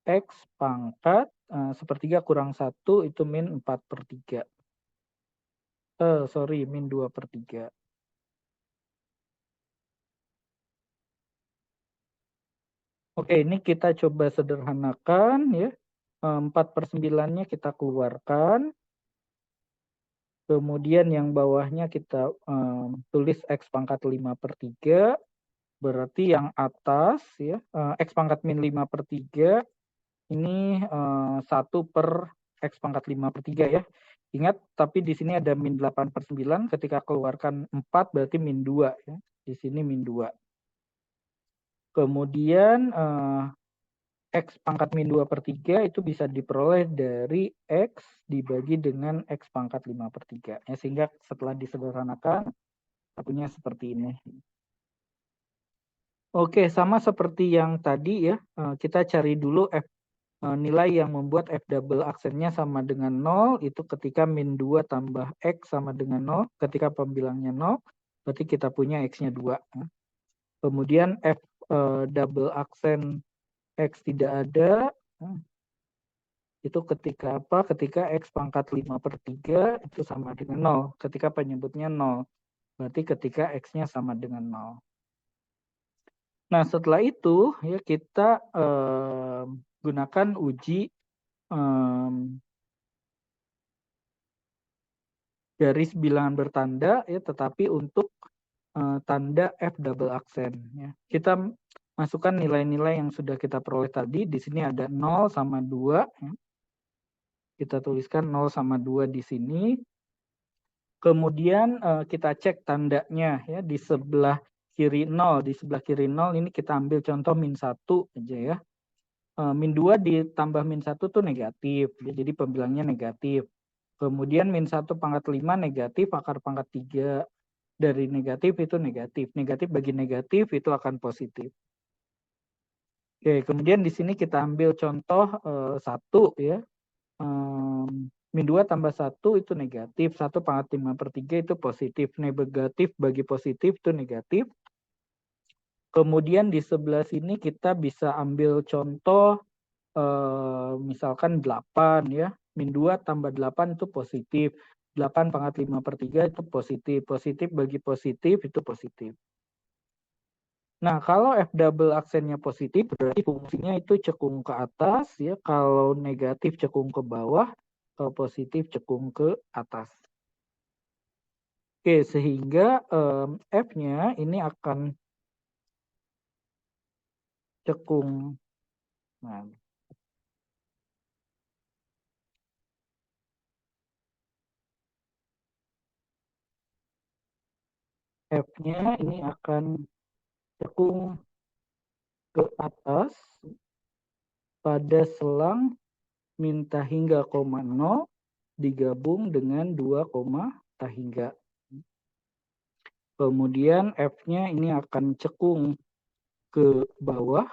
S1: x pangkat 1/3 kurang 1 itu -4/3. Sorry, -2/3. Oke, ini kita coba sederhanakan ya. 4/9-nya kita keluarkan. Kemudian yang bawahnya kita tulis x pangkat 5/3. Berarti yang atas ya, x pangkat -5/3 ini 1 per x pangkat 5/3 ya. Ingat, tapi di sini ada -8/9, ketika keluarkan 4 berarti -2 ya. Di sini -2. Kemudian X pangkat min 2 per 3 itu bisa diperoleh dari X dibagi dengan X pangkat 5 per 3. Ya, sehingga setelah disederhanakan, kita punya seperti ini. Oke, sama seperti yang tadi ya, kita cari dulu nilai yang membuat F double aksennya sama dengan 0, itu ketika min 2 tambah X sama dengan 0, ketika pembilangnya 0, berarti kita punya X-nya 2. Kemudian F double aksen X tidak ada, itu ketika apa? Ketika X pangkat 5 per 3 itu sama dengan 0, ketika penyebutnya 0. Berarti ketika X-nya sama dengan 0. Nah, setelah itu ya kita gunakan uji garis bilangan bertanda ya, tetapi untuk tanda F double aksen ya. Kita masukkan nilai-nilai yang sudah kita peroleh tadi. Di sini ada 0 sama 2 ya. Kita tuliskan 0 sama 2 di sini. Kemudian kita cek tandanya ya, di sebelah kiri 0. Di sebelah kiri 0 ini kita ambil contoh min 1 aja ya. Min 2 ditambah min 1 itu negatif, ya, jadi pembilangnya negatif. Kemudian min 1 pangkat 5 negatif, akar pangkat 3 dari negatif itu negatif. Negatif bagi negatif itu akan positif. Oke, kemudian di sini kita ambil contoh 1 ya. Min 2 tambah 1 itu negatif, 1 pangkat 5 per 3 itu positif. Negatif bagi positif itu negatif. Kemudian di sebelah sini kita bisa ambil contoh misalkan 8 ya. Min 2 tambah 8 itu positif. 8 pangkat 5 per 3 itu positif. Positif bagi positif itu positif. Nah, kalau F double aksennya positif, berarti fungsinya itu cekung ke atas ya. Kalau negatif cekung ke bawah, kalau positif cekung ke atas. Oke, sehingga F-nya ini akan cekung. Nah, F-nya ini akan cekung ke atas pada selang minta hingga koma 0 digabung dengan 2 koma hingga. Kemudian F-nya ini akan cekung ke bawah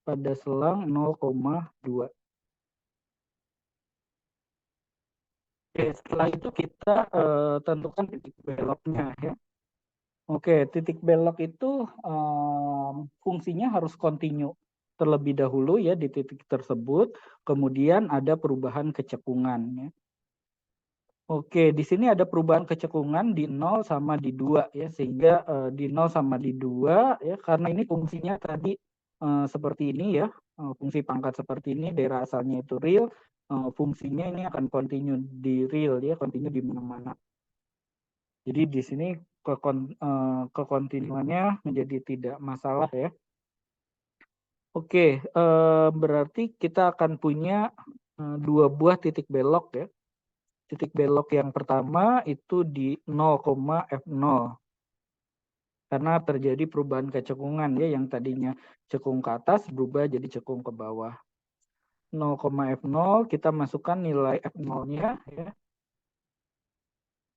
S1: pada selang 0,2. Oke, setelah itu kita tentukan titik beloknya ya. Oke, titik belok itu fungsinya harus kontinu terlebih dahulu ya di titik tersebut, kemudian ada perubahan kecekungan ya. Oke, di sini ada perubahan kecekungan di 0 sama di 2 ya, sehingga di 0 sama di 2 ya, karena ini fungsinya tadi seperti ini ya, fungsi pangkat seperti ini, daerah asalnya itu real, fungsinya ini akan continue di real ya, continue di mana-mana. Jadi di sini kekontinuannya menjadi tidak masalah ya. Oke, berarti kita akan punya dua buah titik belok ya. Titik belok yang pertama itu di 0,F0. Karena terjadi perubahan kecekungan ya, yang tadinya cekung ke atas berubah jadi cekung ke bawah. 0,F0 kita masukkan nilai F0-nya ya.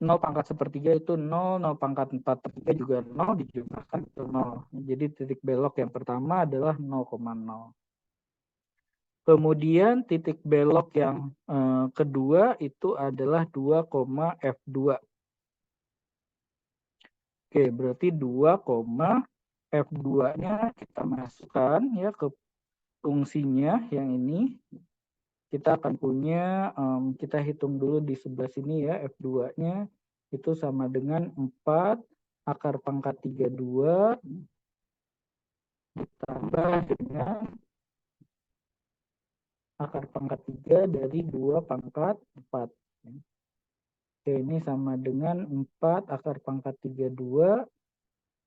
S1: 0 pangkat sepertiga itu 0, 0 pangkat 4 per 3 juga 0, dijumlahkan itu 0. Jadi titik belok yang pertama adalah 0,0. Kemudian titik belok yang kedua itu adalah 2,F2. Oke, berarti 2, F2-nya kita masukkan ya ke fungsinya yang ini. Kita akan punya, kita hitung dulu di sebelah sini ya, F2-nya itu sama dengan 4 akar pangkat 32 ditambah dengan akar pangkat 3 dari 2 pangkat 4. Oke, ini sama dengan 4 akar pangkat 32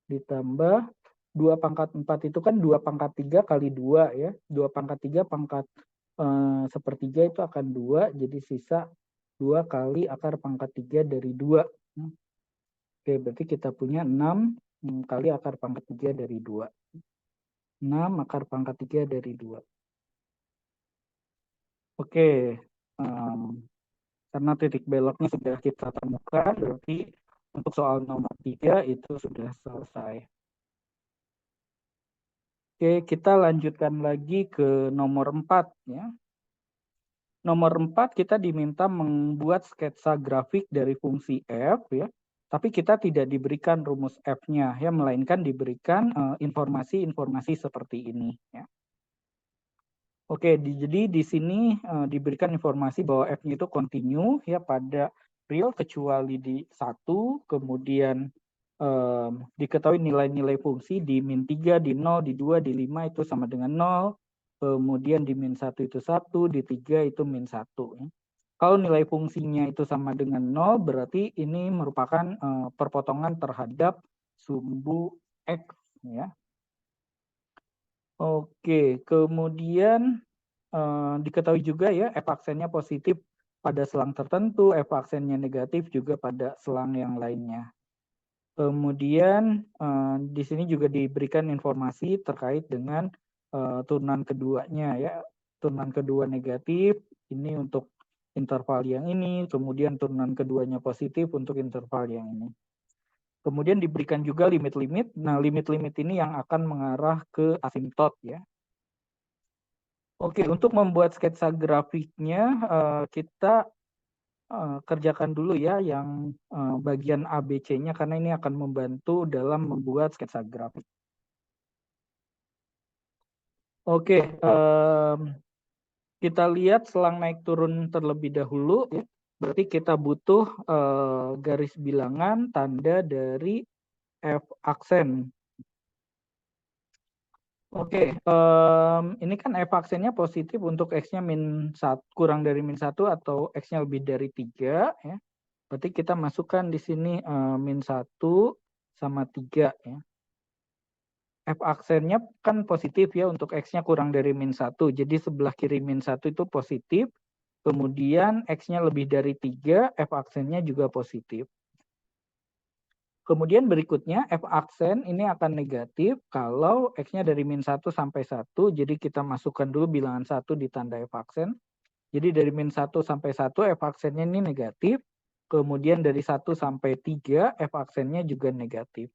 S1: ditambah 2 pangkat 4 itu kan 2 pangkat 3 kali 2 ya. 2 pangkat 3 pangkat sepertiga itu akan 2, jadi sisa 2 kali akar pangkat 3 dari 2. Oke, berarti kita punya 6 kali akar pangkat 3 dari 2. 6 akar pangkat 3 dari 2. Oke, karena titik beloknya sudah kita temukan, berarti untuk soal nomor 3 itu sudah selesai. Oke, kita lanjutkan lagi ke nomor 4 ya. Nomor 4 kita diminta membuat sketsa grafik dari fungsi f ya. Tapi kita tidak diberikan rumus f-nya ya, melainkan diberikan informasi-informasi seperti ini ya. Oke, jadi di sini diberikan informasi bahwa f-nya itu kontinu ya pada real kecuali di 1, kemudian diketahui nilai-nilai fungsi di min 3, di 0, di 2, di 5 itu sama dengan 0, kemudian di min 1 itu 1, di 3 itu min 1. Ya. Kalau nilai fungsinya itu sama dengan 0, berarti ini merupakan perpotongan terhadap sumbu X. Ya. Oke, kemudian diketahui juga ya f aksennya positif pada selang tertentu, f aksennya negatif juga pada selang yang lainnya. Kemudian di sini juga diberikan informasi terkait dengan turunan keduanya ya. Turunan kedua negatif ini untuk interval yang ini, kemudian turunan keduanya positif untuk interval yang ini. Kemudian diberikan juga limit-limit. Nah, limit-limit ini yang akan mengarah ke asimtot ya. Oke, untuk membuat sketsa grafiknya kita kerjakan dulu ya yang bagian ABC-nya karena ini akan membantu dalam membuat sketsa grafik. Oke, kita lihat selang naik turun terlebih dahulu ya. Berarti kita butuh garis bilangan tanda dari F aksen. Oke, ini kan F aksennya positif untuk X-nya kurang dari min 1 atau X-nya lebih dari 3 ya. Berarti kita masukkan di sini min 1 sama 3 ya. F aksennya kan positif ya untuk X-nya kurang dari min 1. Jadi sebelah kiri min 1 itu positif. Kemudian X-nya lebih dari 3, F aksennya juga positif. Kemudian berikutnya F aksen ini akan negatif kalau X-nya dari min 1 sampai 1. Jadi kita masukkan dulu bilangan 1 di tanda F aksen. Jadi dari min 1 sampai 1 F aksennya ini negatif. Kemudian dari 1 sampai 3 F aksennya juga negatif.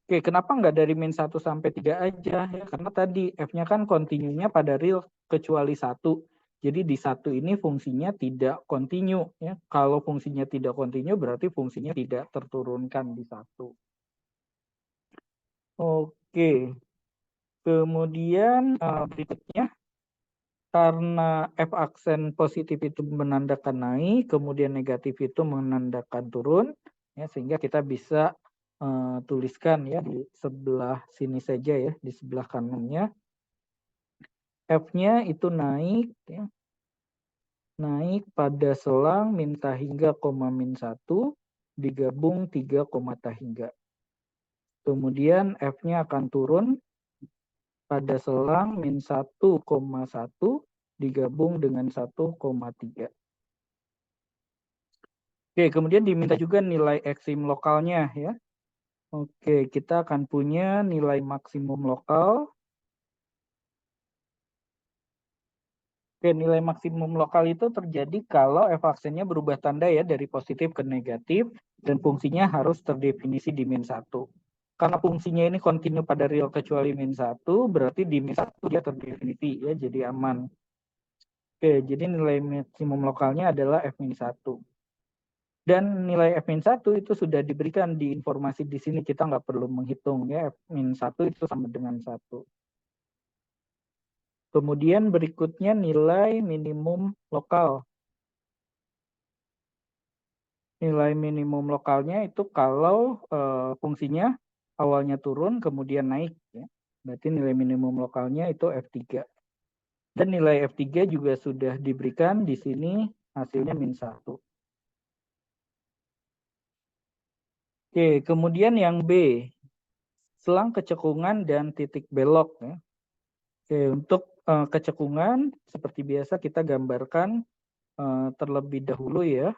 S1: Oke, kenapa nggak dari min 1 sampai 3 aja? Ya, karena tadi F-nya kan kontinunya pada real kecuali 1. Jadi di 1 ini fungsinya tidak kontinu. Ya. Kalau fungsinya tidak kontinu berarti fungsinya tidak terturunkan di 1. Oke, kemudian berikutnya karena F aksen positif itu menandakan naik, kemudian negatif itu menandakan turun, ya, sehingga kita bisa tuliskan ya di sebelah sini saja ya, di sebelah kanannya. F-nya itu naik, ya, naik pada selang min hingga koma min 1 digabung 3 hingga. Kemudian F-nya akan turun pada selang min 1,1 digabung dengan 1,3. Oke, kemudian diminta juga nilai eksim lokalnya ya. Oke, kita akan punya nilai maksimum lokal. Oke, nilai maksimum lokal itu terjadi kalau f aksennya berubah tanda ya dari positif ke negatif dan fungsinya harus terdefinisi di min 1. Karena fungsinya ini kontinu pada real kecuali min 1, berarti di min 1 dia terdefinisi ya, jadi aman. Oke, jadi nilai maksimum lokalnya adalah f min 1. Dan nilai f min 1 itu sudah diberikan di informasi di sini, kita nggak perlu menghitung ya, f min 1 itu sama dengan 1. Kemudian berikutnya nilai minimum lokal. Nilai minimum lokalnya itu kalau fungsinya awalnya turun kemudian naik. Ya. Berarti nilai minimum lokalnya itu F3. Dan nilai F3 juga sudah diberikan di sini hasilnya min 1. Oke, kemudian yang B. Selang kecekungan dan titik belok. Ya. Oke, untuk kecekungan seperti biasa kita gambarkan terlebih dahulu ya.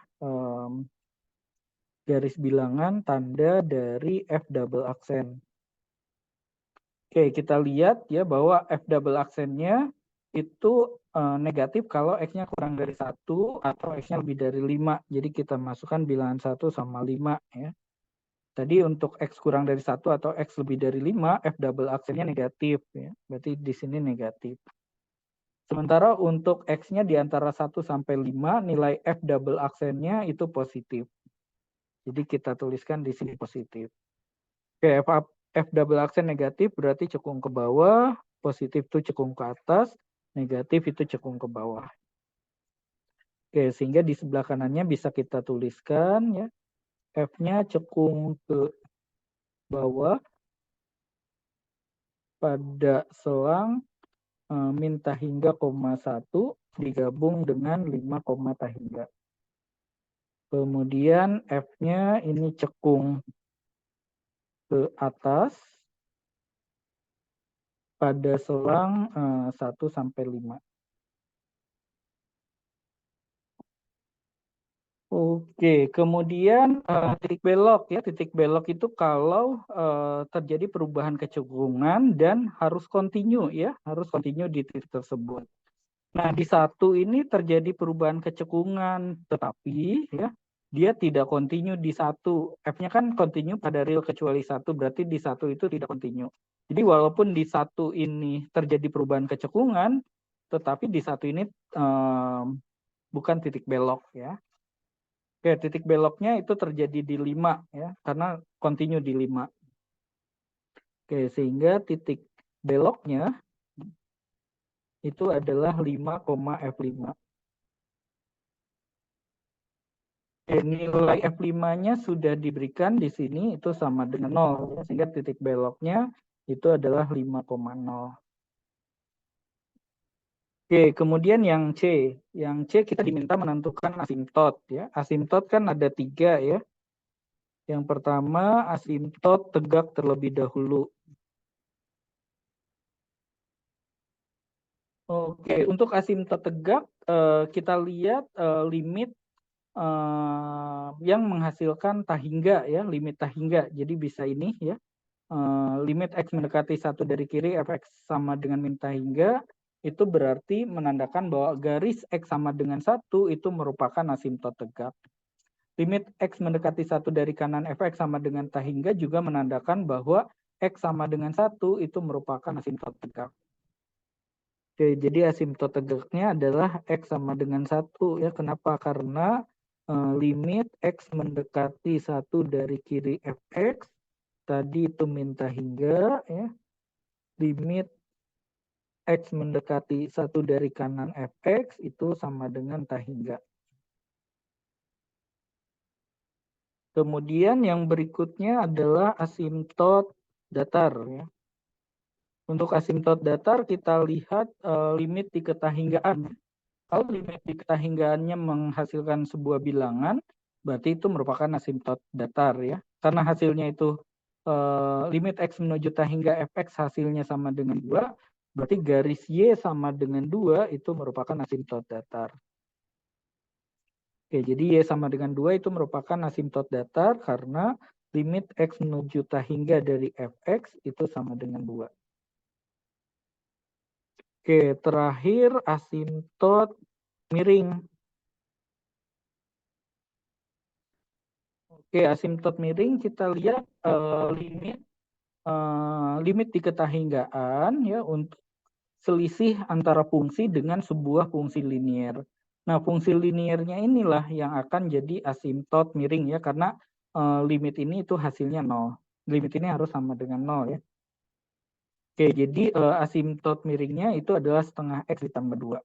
S1: Garis bilangan tanda dari F double aksen. Oke, kita lihat ya bahwa F double aksennya itu negatif kalau X-nya kurang dari 1 atau X-nya lebih dari 5. Jadi kita masukkan bilangan 1 sama 5 ya. Tadi untuk X kurang dari 1 atau X lebih dari 5, F double aksennya negatif ya. Berarti di sini negatif. Sementara untuk X-nya di antara 1 sampai 5, nilai F double aksennya itu positif. Jadi kita tuliskan di sini positif. Oke, F double aksen negatif berarti cekung ke bawah, positif itu cekung ke atas, negatif itu cekung ke bawah. Oke, sehingga di sebelah kanannya bisa kita tuliskan ya, F-nya cekung ke bawah pada selang min tahingga, 1 digabung dengan 5, tahingga. Kemudian F-nya ini cekung ke atas pada selang 1 sampai 5. Oke, kemudian titik belok ya. Titik belok itu kalau terjadi perubahan kecekungan dan harus kontinu ya, harus kontinu di titik tersebut. Nah, di 1 ini terjadi perubahan kecekungan, tetapi ya dia tidak kontinu di 1. F-nya kan kontinu pada real kecuali 1, berarti di 1 itu tidak kontinu. Jadi walaupun di 1 ini terjadi perubahan kecekungan, tetapi di 1 ini bukan titik belok ya. Oke, titik beloknya itu terjadi di 5 ya, karena kontinu di 5. Oke, sehingga titik beloknya itu adalah 5, F5. Nilai F5-nya sudah diberikan di sini itu sama dengan 0, sehingga titik beloknya itu adalah 5,0. Oke, kemudian yang C. Yang C kita diminta menentukan asimtot ya. Asimtot kan ada 3 ya. Yang pertama asimtot tegak terlebih dahulu. Oke, untuk asimtot tegak kita lihat limit yang menghasilkan tahingga ya, limit tahingga. Jadi bisa ini ya. Limit X mendekati 1 dari kiri, Fx sama dengan min tahingga, itu berarti menandakan bahwa garis X sama dengan 1 itu merupakan asimtot tegak. Limit X mendekati 1 dari kanan Fx sama dengan tahingga juga menandakan bahwa X sama dengan 1 itu merupakan asimtot tegak. Oke, jadi asimtot tegaknya adalah X sama dengan 1 ya. Kenapa? Karena limit X mendekati 1 dari kiri Fx tadi itu min tahingga ya. Limit X mendekati 1 dari kanan Fx itu sama dengan tahingga. Kemudian yang berikutnya adalah asimtot datar ya. Untuk asimtot datar kita lihat limit di ketahinggaan. Kalau limit di ketahinggaannya menghasilkan sebuah bilangan, berarti itu merupakan asimtot datar ya. Karena hasilnya itu limit X menuju tahingga Fx hasilnya sama dengan 2, berarti garis Y sama dengan 2 itu merupakan asimtot datar. Oke, jadi Y sama dengan 2 itu merupakan asimtot datar karena limit X menuju tahingga dari Fx itu sama dengan 2. Oke, terakhir asimtot miring. Oke, asimtot miring kita lihat limit di ketahinggaan ya untuk selisih antara fungsi dengan sebuah fungsi linier. Nah, fungsi liniernya inilah yang akan jadi asimtot miring ya, karena limit ini itu hasilnya 0. Limit ini harus sama dengan 0 ya. Oke, jadi asimtot miringnya itu adalah setengah X ditambah 2.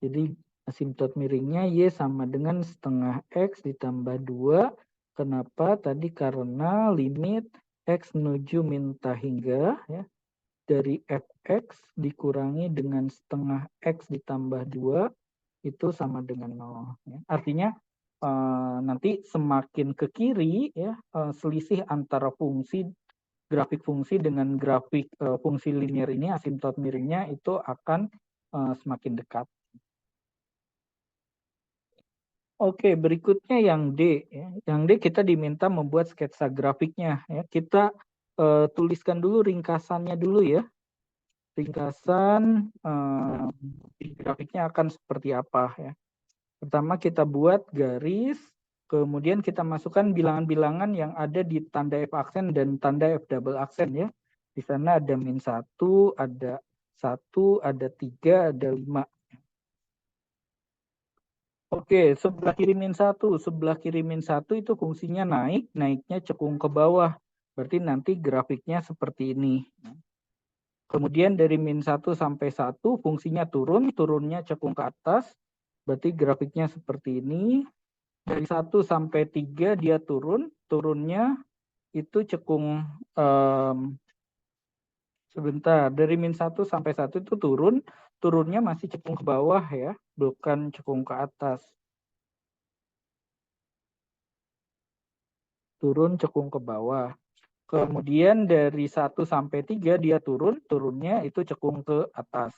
S1: Jadi asimtot miringnya Y sama dengan setengah X ditambah 2. Kenapa? Tadi karena limit X menuju min tahingga ya, dari Fx dikurangi dengan setengah X ditambah 2 itu sama dengan 0. Ya. Artinya nanti semakin ke kiri ya, selisih antara fungsi grafik fungsi dengan grafik fungsi linier ini asimtot miringnya itu akan semakin dekat. Oke, berikutnya yang D. Ya. Yang D kita diminta membuat sketsa grafiknya. Ya. Kita tuliskan dulu ringkasannya dulu ya. Ringkasan di grafiknya akan seperti apa ya. Pertama kita buat garis, kemudian kita masukkan bilangan-bilangan yang ada di tanda F aksen dan tanda F double aksen ya. Di sana ada -1, ada 1, ada 3, ada 5. Oke, sebelah kiri -1. Sebelah kiri -1 itu fungsinya naik, naiknya cekung ke bawah. Berarti nanti grafiknya seperti ini. Kemudian dari -1 sampai 1 fungsinya turun, turunnya cekung ke atas. Berarti grafiknya seperti ini. Dari 1 sampai 3 dia turun, turunnya itu cekung sebentar. Dari -1 sampai 1 itu turun, turunnya masih cekung ke bawah ya, bukan cekung ke atas. Turun cekung ke bawah. Kemudian dari 1 sampai 3 dia turun, turunnya itu cekung ke atas.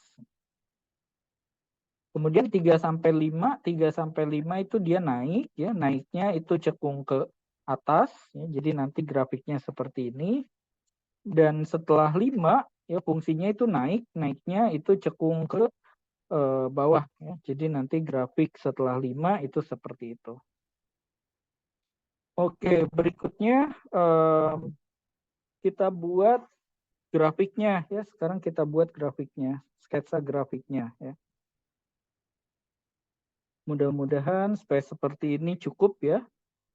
S1: Kemudian 3 sampai 5, 3 sampai 5 itu dia naik ya, naiknya itu cekung ke atas ya. Jadi nanti grafiknya seperti ini. Dan setelah 5 ya fungsinya itu naik, naiknya itu cekung ke bawah ya. Jadi nanti grafik setelah 5 itu seperti itu. Oke, berikutnya kita buat grafiknya ya. Sekarang kita buat grafiknya, sketsa grafiknya ya. Mudah-mudahan supaya seperti ini cukup ya.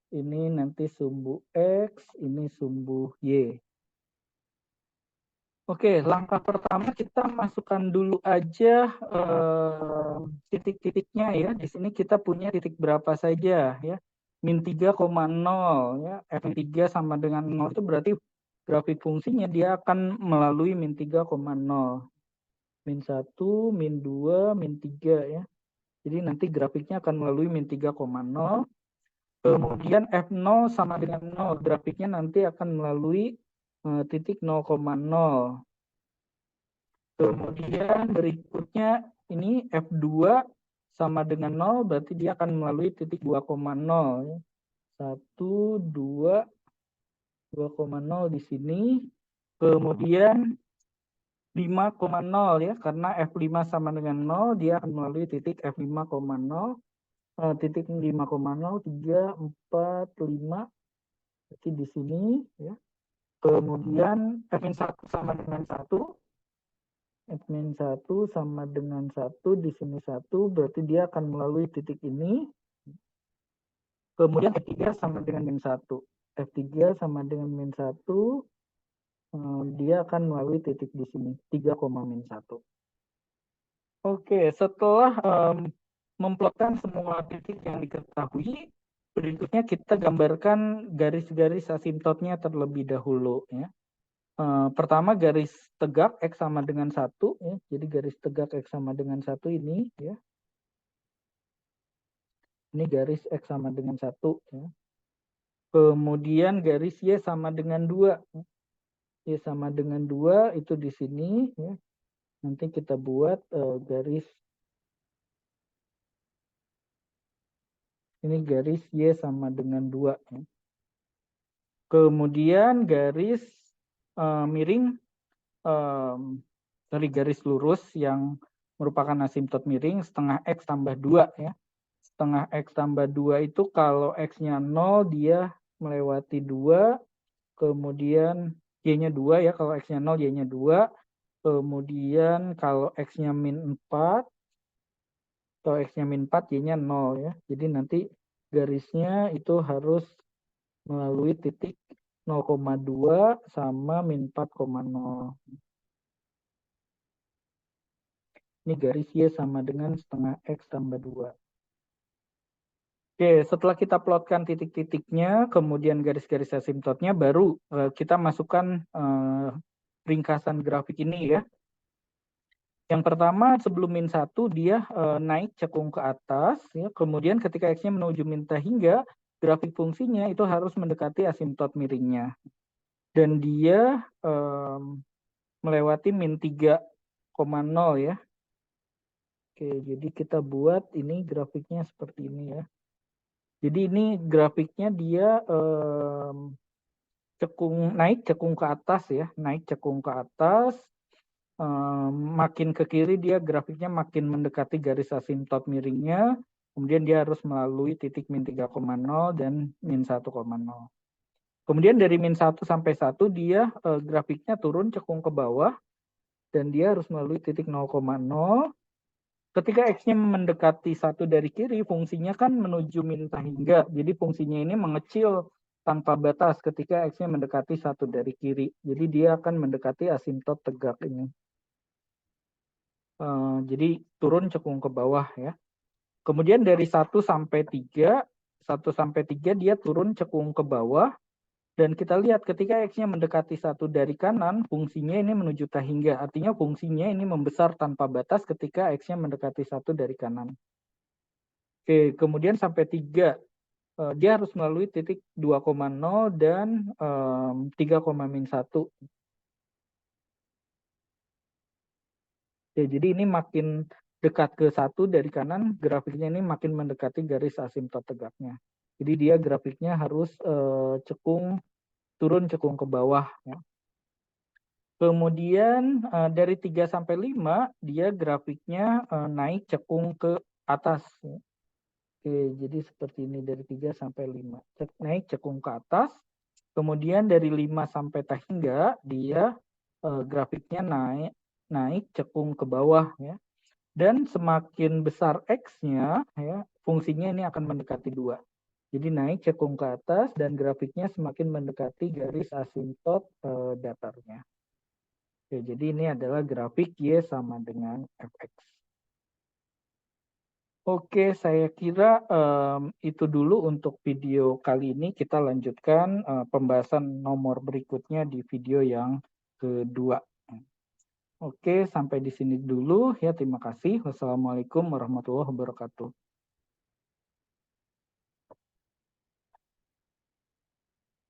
S1: Ini nanti sumbu X, ini sumbu Y. Oke, langkah pertama kita masukkan dulu aja titik-titiknya ya. Di sini kita punya titik berapa saja ya. -3,0 ya. F3 sama dengan 0 itu berarti grafik fungsinya dia akan melalui -3,0. -1, -2, -3 ya. Jadi nanti grafiknya akan melalui -3,0. Kemudian F0 sama dengan 0. Grafiknya nanti akan melalui titik 0,0. Kemudian berikutnya ini F2 sama dengan 0, berarti dia akan melalui titik 2,0. 1, 2, 2,0 di sini. Kemudian 5,0 ya, karena F5 sama dengan 0, dia akan melalui titik F5,0. Titik 5,0, 3, 4, 5. Berarti di sini ya. Kemudian F1 sama dengan 1. F-1 sama dengan 1, di sini 1, berarti dia akan melalui titik ini. Kemudian F3 sama dengan -1. F3 sama dengan -1, dia akan melalui titik di sini, 3, -1. Oke, setelah memplotkan semua titik yang diketahui, berikutnya kita gambarkan garis-garis asimptotnya terlebih dahulu ya. Pertama garis tegak X sama dengan 1 ya. Jadi garis tegak X sama dengan 1 ini ya. Ini garis X sama dengan 1 ya. Kemudian garis Y sama dengan 2. Y sama dengan 2 itu di sini ya. Nanti kita buat garis ini garis Y sama dengan 2 ya. Kemudian garis miring dari garis lurus yang merupakan asimptot miring setengah X tambah 2 ya. Setengah X tambah 2 itu kalau X-nya 0 dia melewati 2, kemudian Y-nya 2 ya, kalau X-nya 0 Y-nya 2, kemudian kalau X-nya -4 atau X-nya -4 Y-nya 0 ya. Jadi nanti garisnya itu harus melalui titik 0,2 sama -4,0. Ini garis Y sama dengan setengah X tambah 2. Oke, setelah kita plotkan titik-titiknya, kemudian garis-garis asimptotnya, baru kita masukkan ringkasan grafik ini ya. Yang pertama sebelum -1 dia naik cekung ke atas, ya. Kemudian ketika X-nya menuju -, hingga grafik fungsinya itu harus mendekati asimptot miringnya. Dan dia melewati -3,0 ya. Oke, jadi kita buat ini grafiknya seperti ini ya. Jadi ini grafiknya dia cekung naik, cekung ke atas ya, naik cekung ke atas. Makin ke kiri dia grafiknya makin mendekati garis asimtot miringnya, kemudian dia harus melalui titik min 3,0 dan min 1,0. Kemudian dari min 1 sampai 1 dia grafiknya turun cekung ke bawah dan dia harus melalui titik 0,0. Ketika X-nya mendekati 1 dari kiri, fungsinya kan menuju min hingga. Jadi fungsinya ini mengecil tanpa batas ketika X-nya mendekati 1 dari kiri. Jadi dia akan mendekati asimtot tegak ini. Jadi turun cekung ke bawah ya. Kemudian dari 1 sampai 3, 1 sampai 3 dia turun cekung ke bawah. Dan kita lihat ketika X-nya mendekati 1 dari kanan, fungsinya ini menuju hingga. Artinya fungsinya ini membesar tanpa batas ketika X-nya mendekati 1 dari kanan. Oke, kemudian sampai 3. Dia harus melalui titik 2,0 dan 3,-1. Oke, jadi ini makin dekat ke 1 dari kanan, grafiknya ini makin mendekati garis asimtot tegaknya. Jadi dia grafiknya harus turun cekung ke bawah. Ya. Kemudian dari 3 sampai 5, dia grafiknya naik cekung ke atas. Ya. Oke, jadi seperti ini dari 3 sampai 5. Naik cekung ke atas. Kemudian dari 5 sampai hingga dia grafiknya naik cekung ke bawah ya. Dan semakin besar X-nya ya, fungsinya ini akan mendekati 2. Jadi naik cekung ke atas dan grafiknya semakin mendekati garis asimtot datarnya. Oke, jadi ini adalah grafik Y sama dengan Fx. Oke, saya kira itu dulu untuk video kali ini. Kita lanjutkan pembahasan nomor berikutnya di video yang kedua. Oke, sampai di sini dulu ya. Terima kasih. Wassalamualaikum warahmatullahi wabarakatuh.